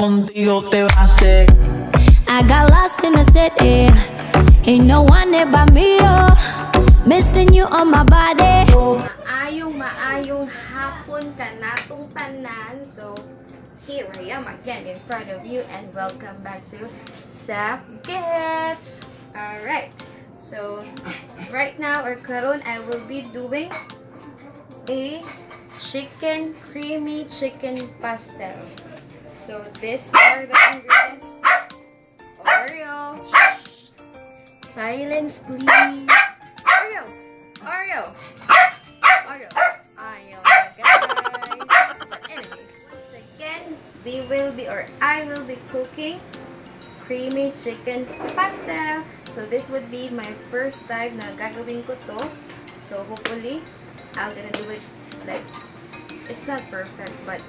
contigo te va a hacer. I got lost in the city. Ain't no one there but me, oh. Missing you on my body. Maayong hapon ka natong tanan. So, here I am again in front of you and welcome back to Staff Gets. Alright, so right now or karon I will be doing a creamy chicken pastel. So, these are the ingredients. Oreo. Silence, please. Oreo. Ayaw na, guys. But anyways, once again, I will be cooking creamy chicken pastel. So this would be my first time na gagawin ko to. So hopefully, I'm gonna do it like, it's not perfect, but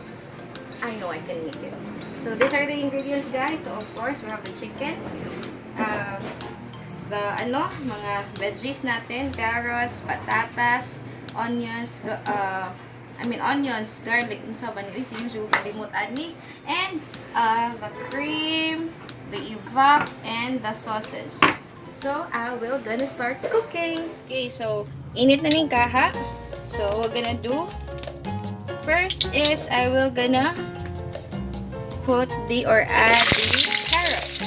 I know I can make it. So these are the ingredients, guys. So of course, we have the chicken, mga veggies natin, carrots, patatas, onions, garlic, unsa ba ni sinjo kalimot ani, and the cream, the evap, and the sausage. So I will gonna start cooking. Okay, so init na ning kaha. So we're gonna do first is I will gonna add the carrots.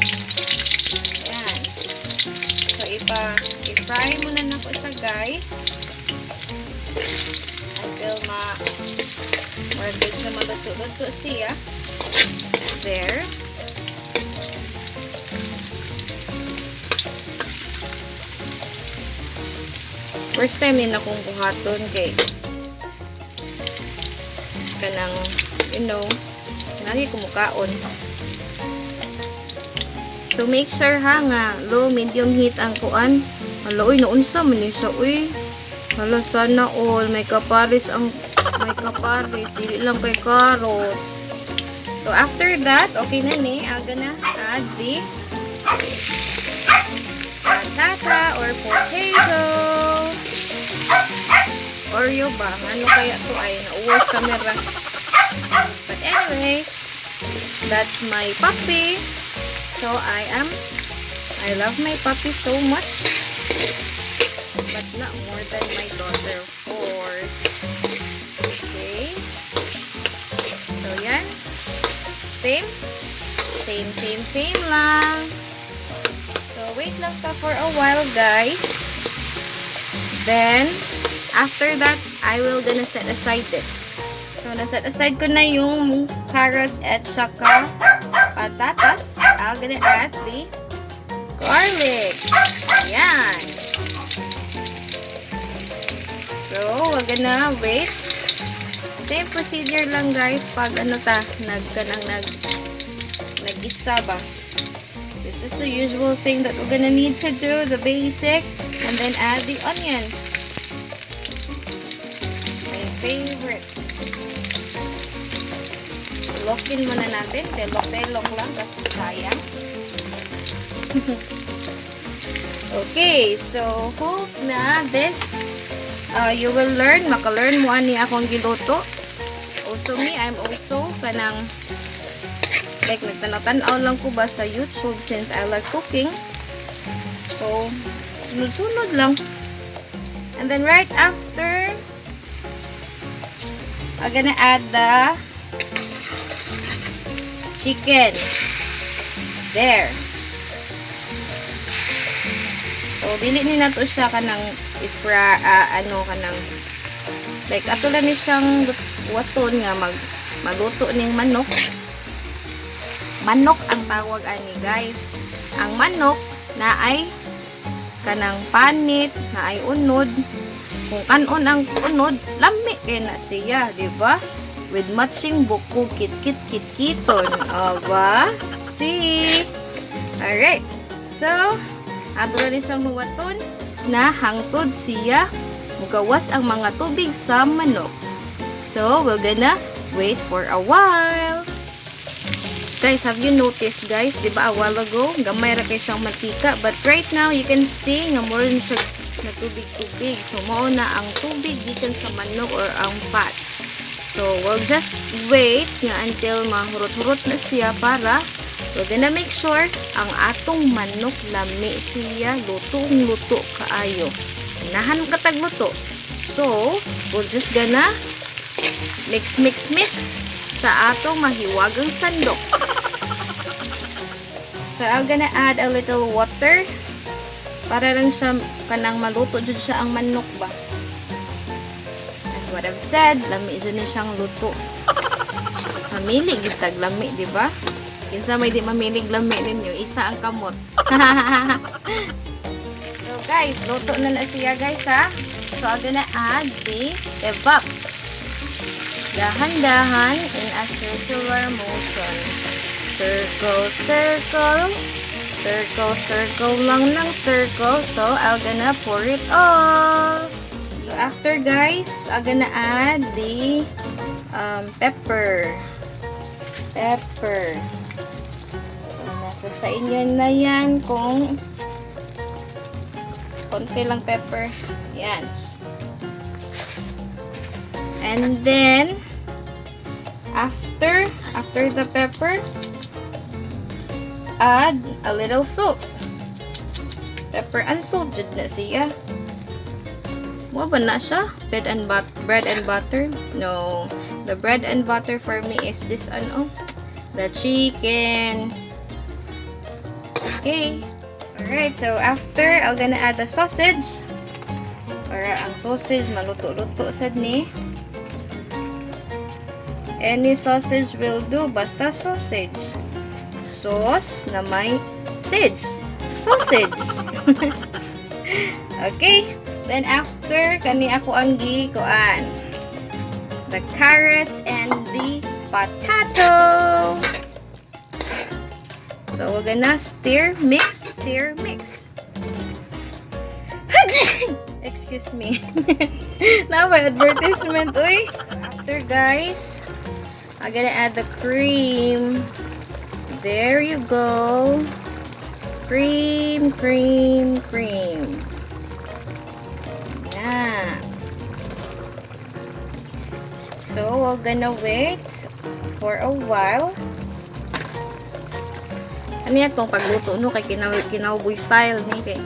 Ayan. So i-fry muna na ko siya, guys. Until siya maluto-luto siya. There. First time din akong buhaton kay kanang, nari kumukaon. So make sure ha nga low medium heat ang kuan. Hala, uy, naunsa man ni siya, uy. Hala, sana all may kaparis, dili lang kay carrots. So after that, okay na ni, I'm gonna add the patata or potato. Oreo ba? Ano kaya to ay nauwas camera. But anyways, that's my puppy. So I love my puppy so much. But not more than my daughter, of course. Okay. So yan. Same lang. So wait lang pa for a while, guys. Then after that, I will gonna set aside this. So, na-set aside ko na yung carrots at saka patatas. I'm gonna add the garlic. Yan. So, we're gonna wait. Same procedure lang, guys, pag nag-isa ba. This is the usual thing that we're gonna need to do, the basic, and then add the onions. Favorite. Lokin muna natin. Telok-telok lang kasi sayang. Okay, so hope na this you will learn. Maka-learn mo ani akong giluto. Also me, I'm also kanang like nagtanaw-tanaw lang ko ba sa YouTube since I like cooking. So, sunod-sunod lang. And then right after, I'm gonna add the chicken. There. So, dili ni na to siya kanang kanang like ato lang ni siyang waton nga maluto ning manok. Manok ang tawag ani, guys. Ang manok na ay kanang panit, na ay unod. Kung kanon ang unod, lami kay na siya, di ba? With matching buko, kit-kiton. Aba? See? Alright. So, ato na rin siyang huwaton na hangtod siya mugawas ang mga tubig sa manok. So, we're gonna wait for a while. Guys, have you noticed, guys? Diba a while ago, gamay ra kay siyang mantika. But right now, you can see nga more siya na tubig-tubig. So, mao na ang tubig gikan sa manok or ang fats. So, we'll just wait nga until mahurot-hurot na siya para we're gonna make sure ang atong manok lami siya lutong-luto kaayo. Inahan katag luto. So, we're just gonna mix sa atong mahiwagang sandok. So, I'm gonna add a little water para lang siya kanang maluto jud siya ang manok ba. As what I've said, lami jud na siyang luto. Mamili gid tag lami, di ba? Kinsa may di mamilig lami ninyo, isa ang kamot. So guys, luto na siya guys ha. So I'm gonna add the evap. Dahan-dahan in a circular motion. Circle, circle. Circle lang ng circle. So, I'm gonna pour it all. So, after guys, I'm gonna add the pepper. So, nasa sa inyo na yan kung konti lang pepper. Yan. And then, after the pepper, add a little salt. Pepper and salt jud na siya. Mo ba na siya? Bread and butter? No. The bread and butter for me is this ano? The chicken. Okay. Alright, so after, I'm gonna add the sausage. Para ang sausage maluto-luto sad ni. Any sausage will do, basta sausage. Sauce na may sage. Sausage. Okay. Then after, kani ako ang gikuan. The carrots and the potato. So, we're gonna stir, mix. Excuse me. Na may advertisement, uy. After, guys, I'm gonna add the cream. There you go. Cream. Yeah. So, we're gonna wait for a while. Ano yan tong pagluto no? Kay kinawboy style ni kay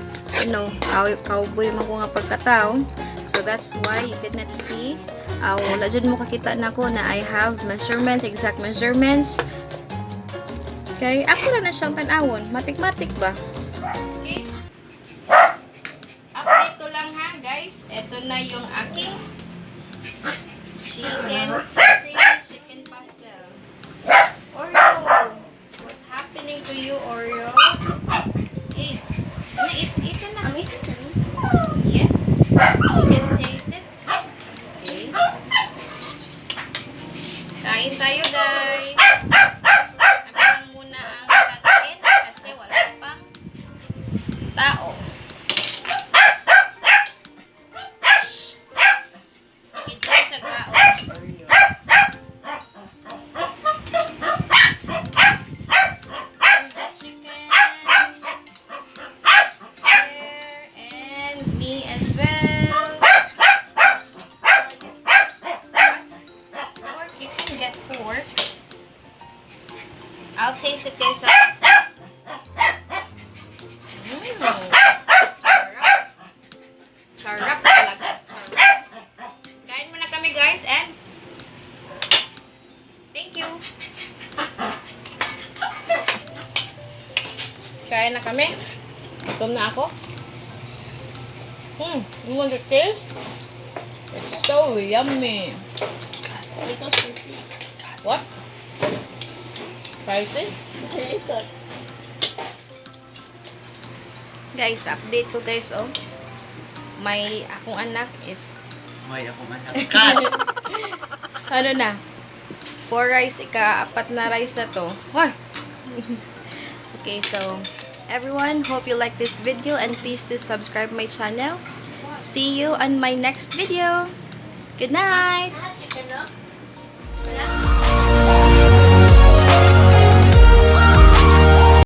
cowboy man ko nga pagkatao. So, that's why you did not see. Wala dyan mo kakita na ko na I have measurements, exact measurements. Okay, ako na siyang tanawon. Matik-matik ba? Okay. Update ko lang ha, guys. Ito na yung aking chicken pastel. Oreo! What's happening to you, Oreo? Hey, ito na. Yes. You can taste it. Okay. Kain tayo, guys. Tao. Ito siya kao. Chicken. There. And me as well. Pork. You can get pork. I'll taste it guys. Sarap talaga. Kain muna kami guys and thank you. Kain na kami. Gutom na ako. You want to taste? It's so yummy. What? Spicy? Guys, update ko guys, oh. May akong anak is... May akong anak. Cut! Ano na? 4 rice, ika-4 na rice na to. Hoy! Okay, so... Everyone, hope you like this video and please do subscribe my channel. See you on my next video. Good night!